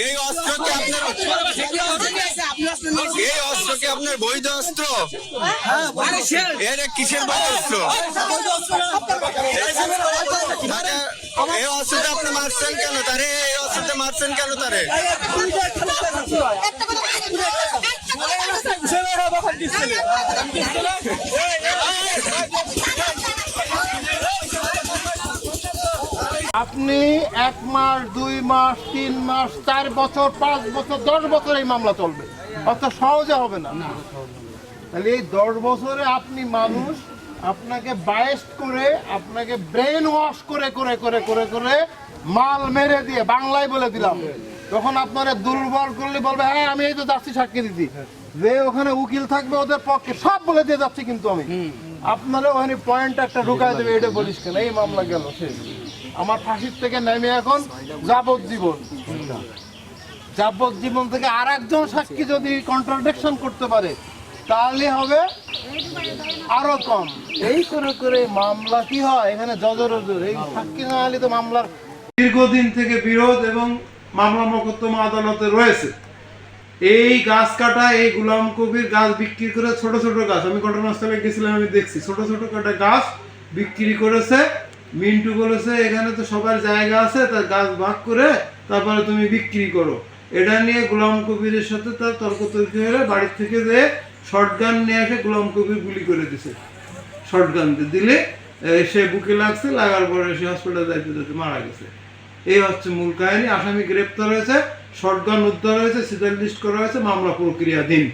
এই অস্ত্র কি আপনার বৈধ অস্ত্র? এর কিসের বৈধ অস্ত্র? এই অস্ত্রটা আপনি মারছেন কেন তারে? এই অস্ত্রটা মারছেন কেন তারে? আপনি 1 মাস 2 মাস 3 মাস 4 বছর 5 বছর 10 বছর এই মামলা চলবে, অত সহজে হবে না। তাহলে এই 10 বছরে আপনি মানুষ আপনাকে বায়েস্ট করে, আপনাকে ব্রেন ওয়াশ করে করে করে করে করে মাল মেরে দিয়ে, বাংলায় বলে দিলাম, তখন আপনারা দুর্বল করলে বলবে হ্যাঁ আমি এই তো যাচ্ছি সাক্ষী দিতে, যে ওখানে উকিল থাকবে ওদের পক্ষে সব বলে দিয়ে যাচ্ছি, কিন্তু আমি আপনারা ওখানে পয়েন্ট একটা ঢুকাই দেবে, এটা বলিস কেন, এই মামলা গেল শেষ। আমার ফাঁসির থেকে নেমে এখন যাবজ্জীবন, যাবজ্জীবন থেকে আর একজন সাক্ষী যদি কন্ট্রাডিকশন করতে পারে তাহলে হবে আরো কম। এই করে করে মামলা কি হয় এখানে জজর, এই সাক্ষী না হলে তো মামলার দীর্ঘদিন থেকে বিরোধ এবং মামলা মোকদ্দমা আদালতে রয়েছে। এই গাছ কাটা, এই গোলাম কবির গাছ বিক্রি করে, ছোট ছোট গাছ, আমি ঘটনাস্থলে গেছিলাম, আমি দেখছি ছোট ছোট কাটা গাছ বিক্রি করেছে। মিন্টু বলেছে এখানে তো সবার জায়গা আছে, তার গাছ ভাগ করে তারপরে তুমি বিক্রি করো। এটা নিয়ে গোলাম কবিরের সাথে তার তর্কতর্কি হয়ে বাড়ির থেকে যে শর্টগান নিয়ে এসে গোলাম কবির গুলি করে দিছে। শর্টগান দিলে সে বুকে লাগছে, লাগার পরে সে হসপিটালে যাইতে যাইতে মারা গেছে। এই হচ্ছে মূল কাহিনী। আসামি গ্রেপ্তার হয়েছে, শর্টগান উদ্ধার হয়েছে, সিজার লিস্ট করা হয়েছে, মামলা প্রক্রিয়াধীন।